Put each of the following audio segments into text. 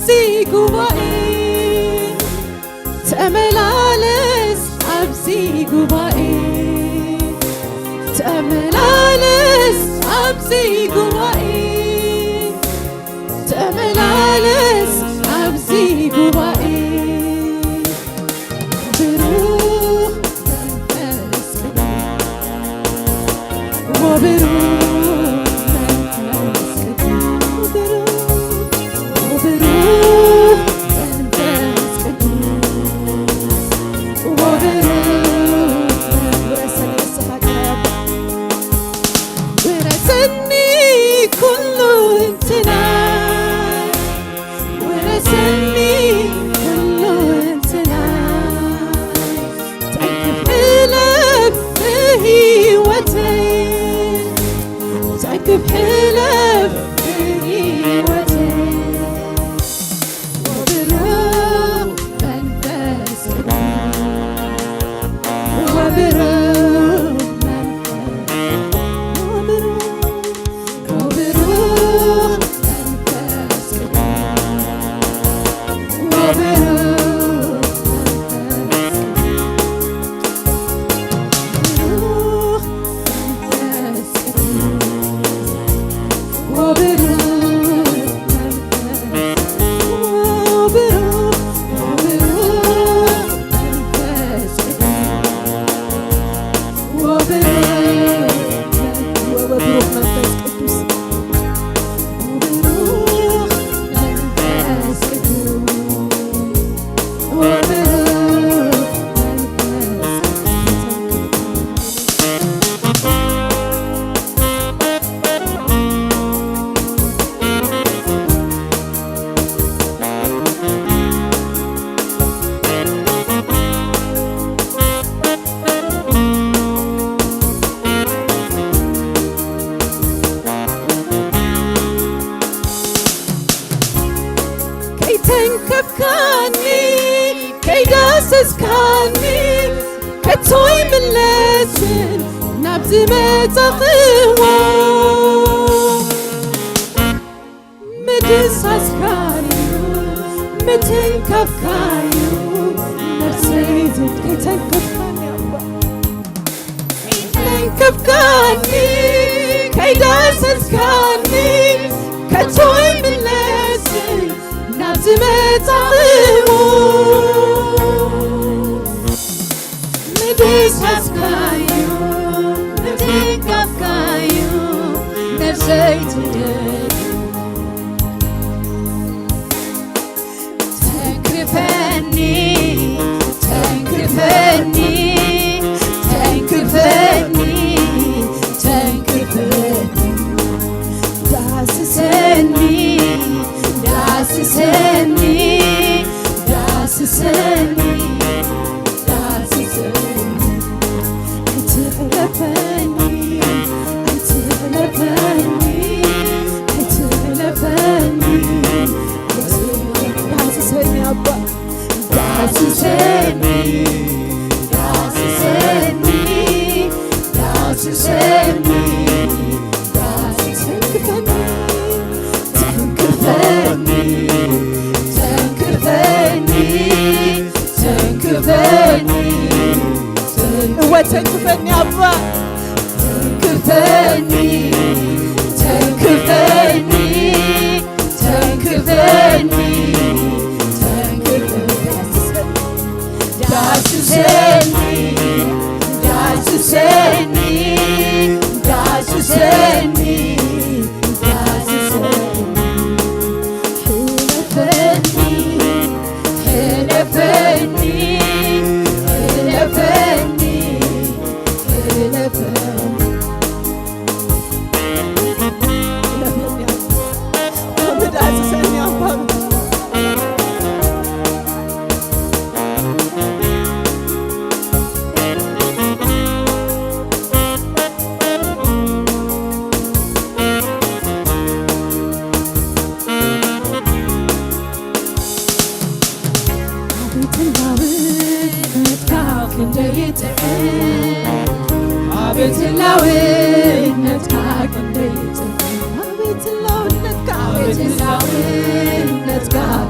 أبزي قبائي تأملالس أبزي قبائي تأملالس أبزي قبائي تأملالس أبزي قبائي بروح منفس وبروح منفس وبروح منفس وبروح ورسل السحاب ورسلني كل امتنان ورسلني كل امتنان تأكد حلف بهيوتين تأكد حلف بهيوتين وبروح منفس وبروح وبروح منفس وبروح تنكفكاني كي داسسكاني كتوي من لسن نبز متقوى مدسسكاني متنكفكاني نفسيتك كي تنكفكاني تنكفكاني كي داسسكاني كتوي من لسن زمتعلمو مدسسكايو متنكفكايو نفسيتك تنكرفني تنكرفني تنكرفني تنكرفني داسسني داسسني داسسني داسسني هتغلبني هتغلبني هتغلبني داسسني يا أبا داسسني داسسني داسسني داسسني تنكفني أبا تنكفني تنكفني تنكفني داسسني داسسني داسسني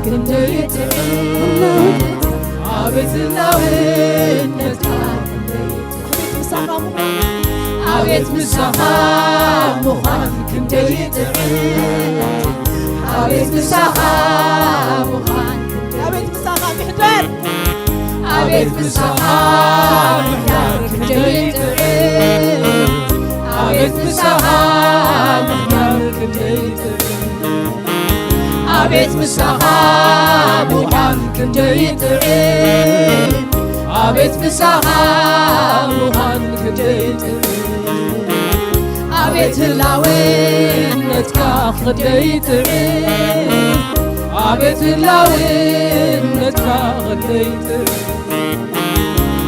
كنديتك عبت النوينتك عبت مساها مخان كنديتك عبت مساها مخان عبت مساها محضر عبت مساها محضر كنديتك عبت مساها محضر كنديتك عبت مساها مخان كنديتك عبت مساها مخان كنديتك عبت اللاوينتك خديتك عبت اللاوينتك خديتك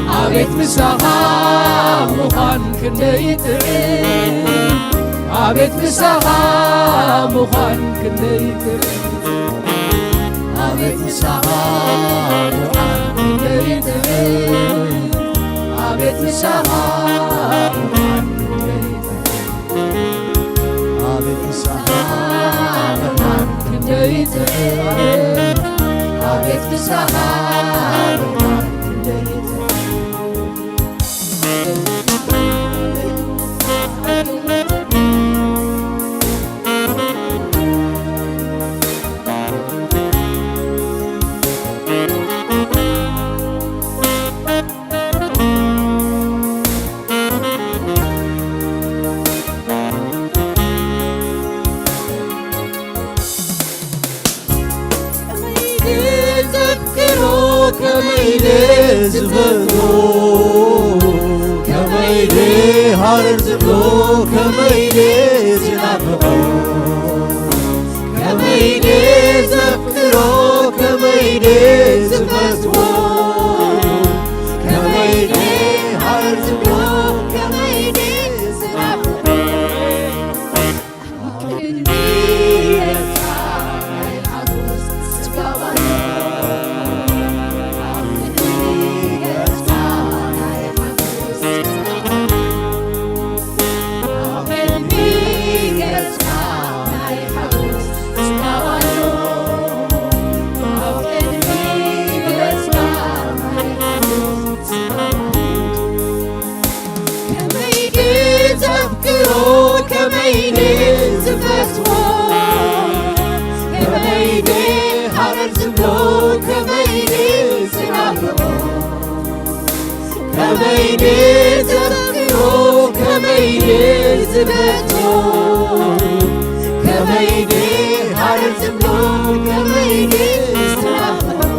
عبت مساها مخان كنديتك عبت مساها مخان كنديتك عبت مساها مخان كنديتك عبت مساها مخان كنديتك عبت مساها مخان كنديتك عبت مساها مخان كنديتك كميلي زفتو كميلي هارر زفتو كميلي زنافقو كميلي زفتو كميلي زفتو كميلي هارر زفتو كميلي زنافقو كميلي زفتو كميلي حرر زبلو كميلي زنافقو كميلي زفتو كميلي زفتو كميلي حرر زبلو كميلي زنافقو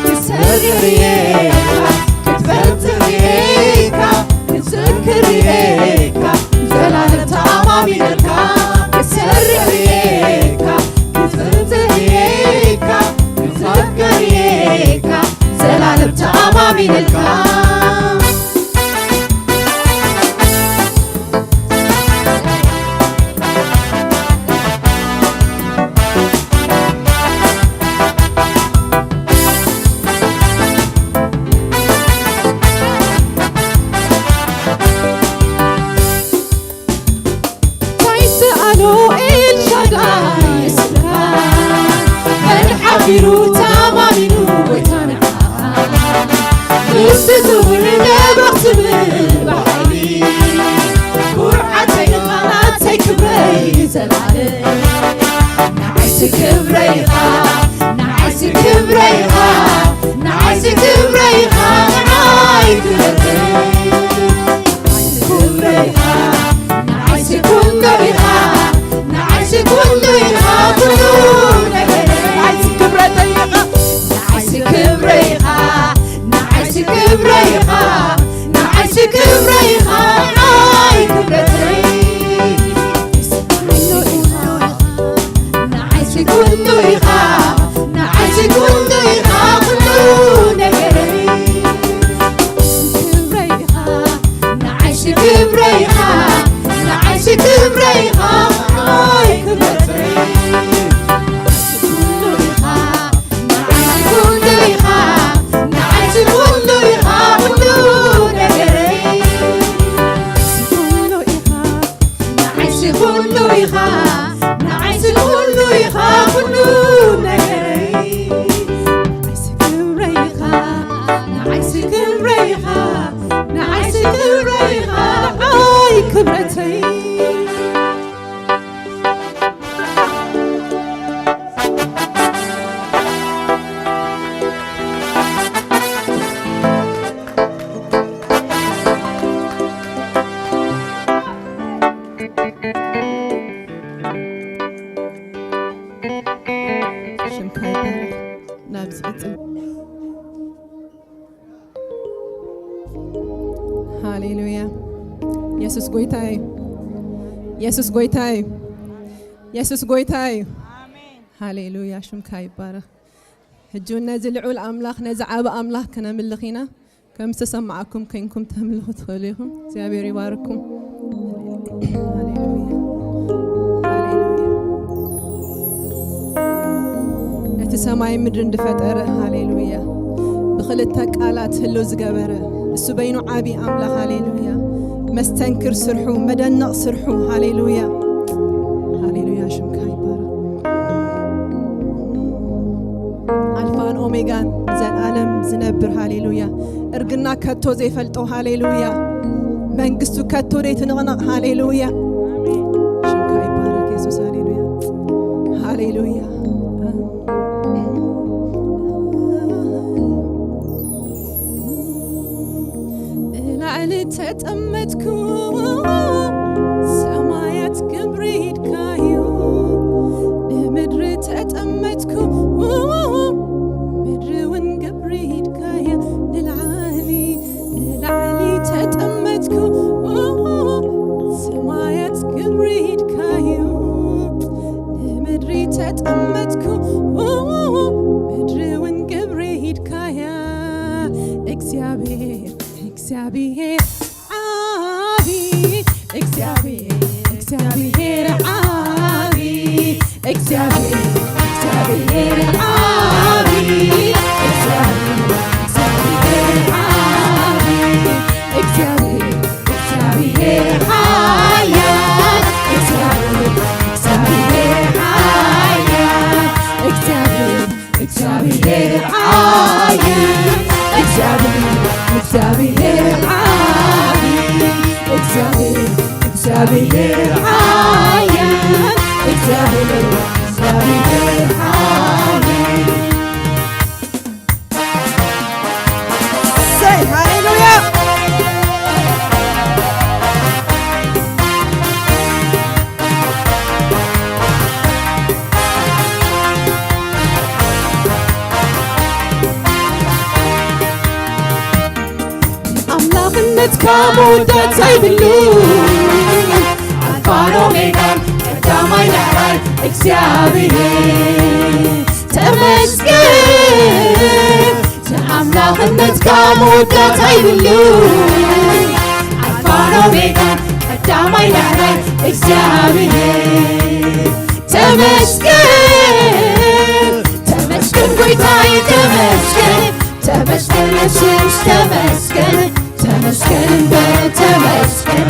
كتسريكا كتفتريكا كتسكريكا زلالم تعمامينكا كتسريكا كتفتريكا كتسكريكا زلالم تعمامينكا حبيرو تمامينو ويتانعا نستزور نبغسب بحالي قرعتين غلاتي كبري زلالي نعيس كبريها نعيس كبريها نعيس كبريها نعيس كبريها نعيس كبريها نعيس كبريها كلون كبريها نعيش كبريها عاي كبرتي نعيش كلها نعيش كلها كله نجري كبريها نعيش كبريها نعيش كبريها عاي كبرتي ሃሌሉያ ኢየሱስ ጎይታዬ ኢየሱስ ጎይታዬ ኢየሱስ ጎይታዬ አሜን ሃሌሉያ ሽምካ ይባረክ ሕጂው ነዚ ልዑል ኣምላኽ ነዚ ዓብ ኣምላኽ ከነምልኺና ከም ዝተሰማዓኩም ከንኩም ተምልኹ ትኽእሉ ኢኹም እግዚአብሔር ይባርኩም ሃሌሉያ ሃሌሉያ ነቲ ሰማይ ምድሪ እንድፈጠረ ሃሌሉያ ብኽልተ ቃላት ህሎ ዝገበረ እሱ በይኑ ዓቢ ኣምላኽ ሃሌሉያ መስተንክር ስርሑ መደነቕ ስርሑ ሃሌሉያ ሃሌሉያ ሽምካ ይባረክ ኣልፋን ኦሜጋን ዘለዓለም ዝነብር ሃሌሉያ እርግና ከቶ ዘይፈልጦ ሃሌሉያ መንግስቱ ከቶ ዘይትንቕነቕ ሃሌሉያ ሽምካ ይባረክ ኢየሱስ ሃሌሉያ ሃሌሉያ ተጠመጥኩ ሰማያት ክብሪት ካዩ ለምድር ተጠመጥኩ ምድርን ክብሪት ካዩ ንልዓሊ ተጠመጥኩ ሰማያት ክብሪት ካዩ ለምድር ተጠመጥኩ ምድርን ክብሪት ካያ እግዚአብሔር እግዚአብሔር እግዚአብሔር እግዚአብሔር አቢ እግዚአብሔር እግዚአብሔር አቢ እግዚአብሔር አቢ እግዚአብሔር እግዚአብሔር ኃያል እግዚአብሔር እግዚአብሔር ኃያል እግዚአብሔር እግዚአብሔር ኃያል እግዚአብሔር እግዚአብሔር አቢ እግዚአብሔር እግዚአብሔር ኃያል እግዚአብሔር እግዚአብሔር ኃያል say hallelujah أملاخنتك مودة سيبلو ألفان أوميغا قدامي دحراي እግዚአብሔር ተመስገን አምላክነትካ መውደት አይብሉ አልፋን ኦሜጋ ቀዳማይ ዳህራይ እግዚአብሔር ተመስገን ተመስገን ጌታዬ ተመስገን ተመስገን ኢየሱስ ተመስገን ተመስገን ተመስገን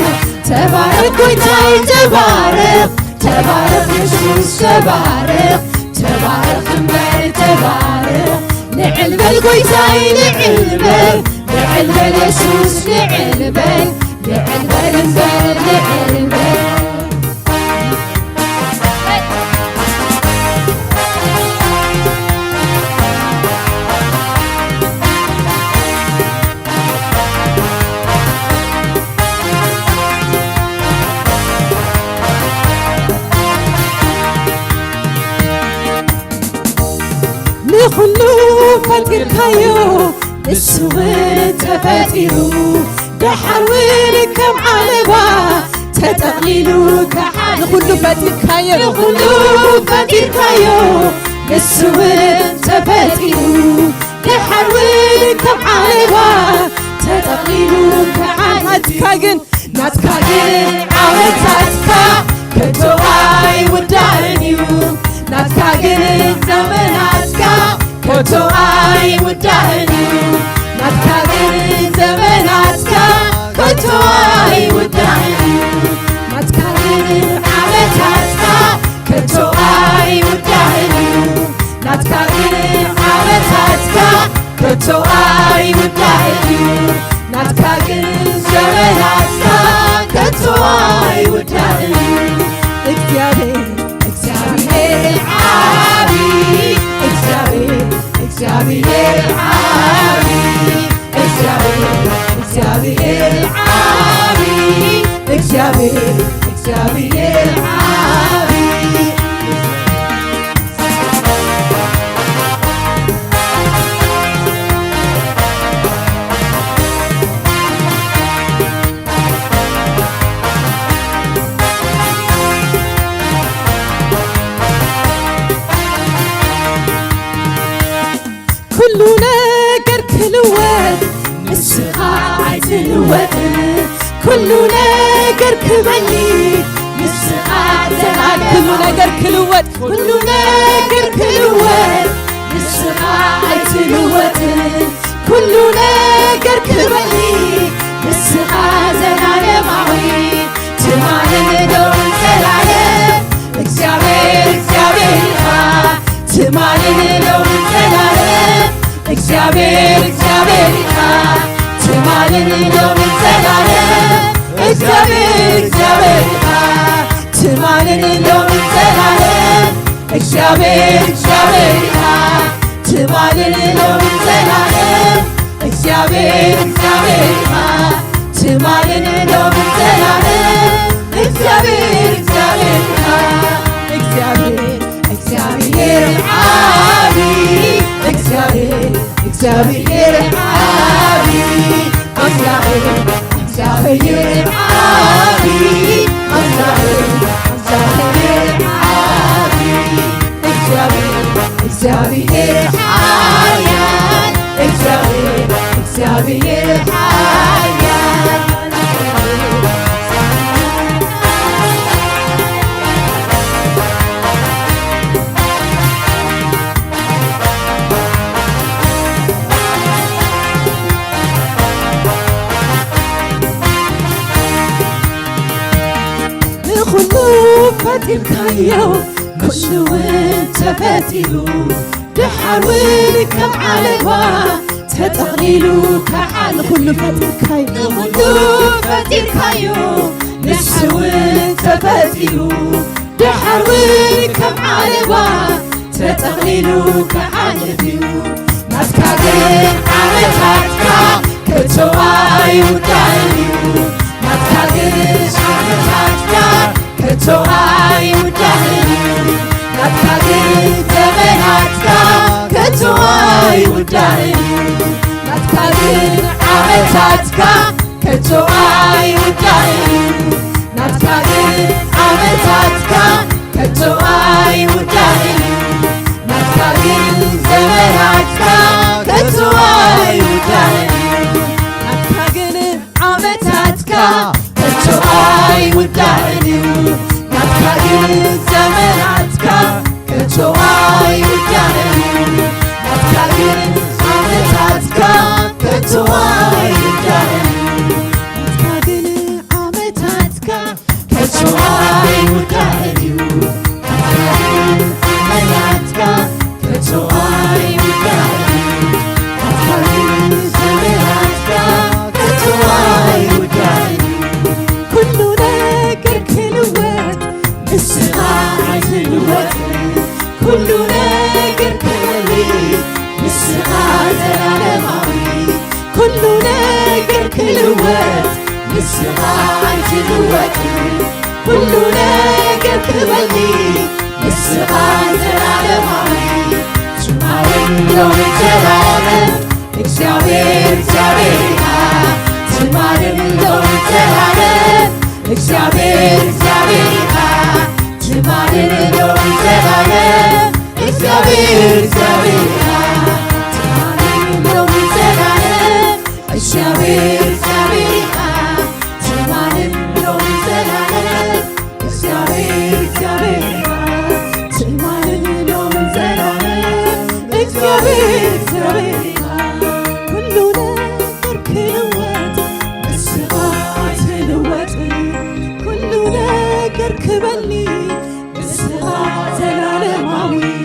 ተባረክ ጌታዬ ተባረክ ተባረክ ኢየሱስ ተባረክ تبارك خمبر تبارك نعلبل قويتاي نعلبل نعلبل يسوس نعلبل نعلبل نبل نعلبل كله فالقركايو السوين تفاتيرو دحروين كم علبا تتقليلو كحال كله فالقركايو كله فالقركايو السوين تفاتيرو دحروين كم علبا تتقليلو كحال ناتكاجن عاوتاتكا كتوعي ودانيو ناتكاجن زمناتكا كتوعي ودانيو ناتكاجن زمناتكا كتوعي ودانيو ناتكاجن عاوتاتكا كتوعي ودانيو ناتكاجن عاوتاتكا كتوعي ودانيو ناتكاجن زمناتكا كتوعي ودانيو እግዚአብሔር ዓቢ እግዚአብሔር ዓቢ እግዚአብሔር ዓቢ እግዚአብሔር ዓቢ كل ነገር ክልወት ንስኻ ኣይትልወጥ كل ነገር ክበሊ ንስኻ ዘላለም كل ነገር ክልወት كل ነገር ክልወት ንስኻ ኣይትልወጥ كل ነገር ክበሊ ንስኻ ዘላለማዊ ትማልዶ ዘላለም እግዚአብሔር ኢኻ ትማልዶ ዘላለም እግዚአብሔር ኢኻ ትማልዶ ዘላለም እግዚአብሔር ኢኻ ትማልዶ ዘላለም እግዚአብሔር ኢኻ ትማልዶ ዘላለም እግዚአብሔር ኢኻ ትማልዶ ዘላለም እግዚአብሔር ኢኻ እግዚአብሔር ዓቢ እግዚአብሔር ዓቢ እግዚአብሔር ዓቢ እግዚአብሔር ኃያል እግዚአብሔር ኃያል كل فتيلكايو كل وانت فتيلو دحروين كم علبا تتغليلو كحال كل فتيلكايو كل فتيلكايو نسوين تفتيلو دحروين كم علبا تتغليلو كحال فيو ناسكاجن عمتاتكا كتواي ودايو ناسكاجن عمتاتكا كتوعي ودانيو ناتكاجن زمناتكا كتوعي ودانيو ناتكاجن عمتاتكا كتوعي ودائي نتكاغن عمتاتك كتوعي ودائي نتكاغن زمناتك كتوعي ودائي نتكاغن عمتاتك كتوعي ودائي نتكاغن زمناتك كتوعي ودائي نتكاغن عمتاتك كتوعي ودائي كتوعي ودائي عملاتك كتوعي ودائي زمناتك كتوعي ودائي كل ناقر كلوات بالساعة الوقت كل ناقر كلوات بالساعة العالمي كل ناقر كلوات بالساعة الوقت كل ناقر كبلي بالساعة العالمي تمارن لو تلعب እግዚአብሔር تمارن لو تلعب እግዚአብሔር تمارن لو تلعب እግዚአብሔር تمارن لو تلعب እግዚአብሔር تمارن لو تلعب እግዚአብሔር تمارن لو تلعب እግዚአብሔር كل ناقر كلوات بالساعة الوقت كل ناقر كبلي بالساعة العالمي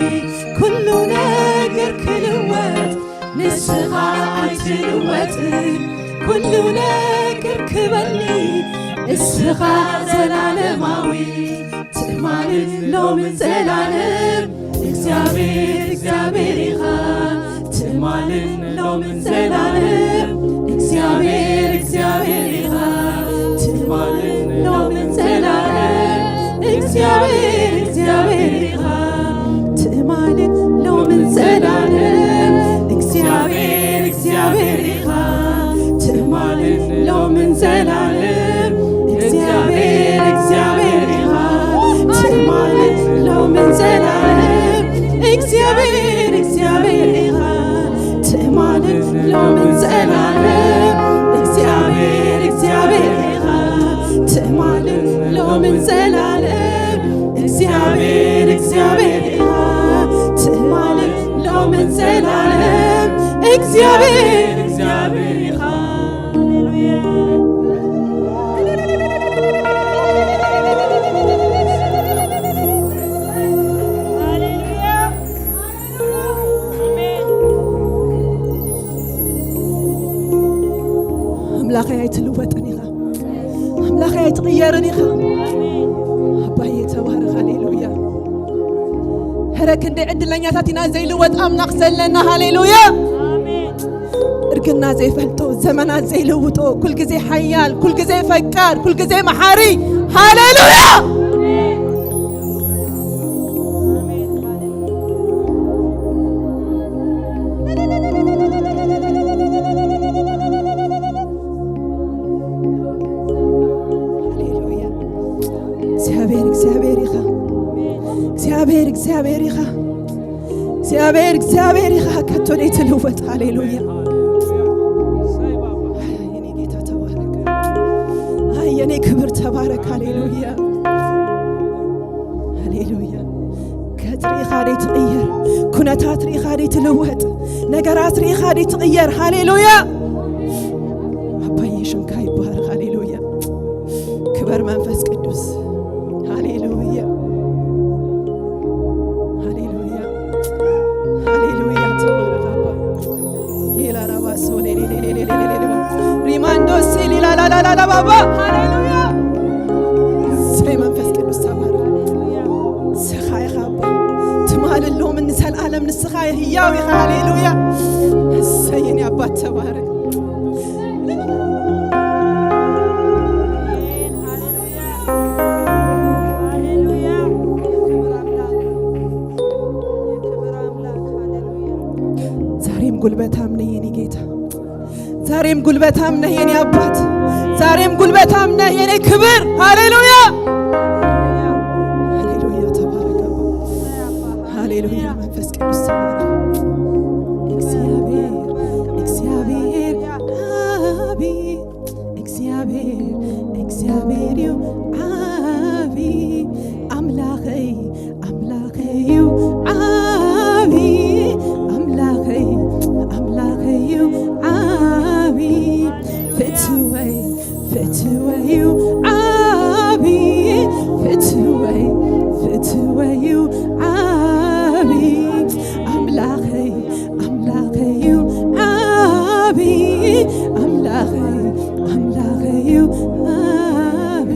كل ناقر كلوات بالساعة الوقت كل ناقر كبلي بالساعة العالمي تمارن لو من زلالم እግዚአብሔር تمارن لو من زلالم እግዚአብሔር تمارن لو من زلالم እግዚአብሔር تمارن لو من زلالم እግዚአብሔር تمارن لو من زلالم እግዚአብሔር تمارن لو من زلالم እግዚአብሔር تمارن لو من زلالم እግዚአብሔር تمارن لو من زلالم እግዚአብሔር تمارن لو من زلالم እግዚአብሔር أملاخي يتلوطني أملاخي يتغيرني أباي تبارك هاليلويا هرك عندي عند لنياتنا زي لوط أملاخ زلنا هاليلويا إركنا زي فلتو زمانات زي لوطو كل جزء حيال كل جزء فكار كل جزء محاري هاليلويا እግዚአብሔር ይኻ ከቶኔ ተለወጥ ሃሌሉያ የኔ ጌታ ተባረክ የኔ ክብር ተባረክ ሃሌሉያ ሃሌሉያ ከጥሪኻ ዴ ትቀየር ኩነታት ሪኻ ዴ ትለወጥ ነገራት ሪኻ ዴ ትቀየር ሃሌሉያ አባዬ ሽምካ ይባረክ ሃሌሉያ ክብር መንፈስ ቅዱስ ሃሌሉያ ሪማንዶ ሲል ላላላላ ባባ ሃሌሉያ ሰይ መንፈስ ቅዱስ ተባረክ ስኻይ ኻባ ትማልሎም እንሰል ዓለም ንስኻይ ህያው ይኻ ሃሌሉያ ሰይኒ አባት ተባረክ ዛሬም ጉልበታም ነህ የኔ ጌታ ዛሬም ጉልበታም ነህ የኔ አባት ዛሬም ጉልበታም ነህ የኔ ክብር። ሃሌሉያ ሃሌሉያ ተባረክ ሃሌሉያ መንፈስ ቅዱስ ተባረክ። እግዚአብሔር እግዚአብሔር አቢ እግዚአብሔር እግዚአብሔር ዩ አቢ አምላኸይ አምላኸይ ዩ አቢ አምላኸይ አምላኸይ ዩ አቢ ፍትወይ ፍትወይ ዩ አቢ ፍትወይ ፍትወይ ዩ አቢ አምላኸይ አምላኸይ ዩ አቢ አምላኸይ አምላኸይ ዩ አቢ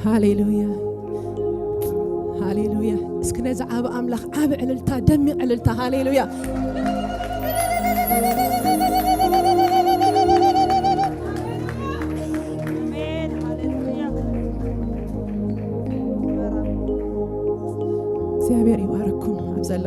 ሃሌሉያ ሃሌሉያ እስኪ ነዚ ዓብ ኣምላኽ ዓብ ዕልልታ ደሚቕ ዕልልታ ሃሌሉያ እግዚአብሔር ይባርኩም ኣብ ዘሎ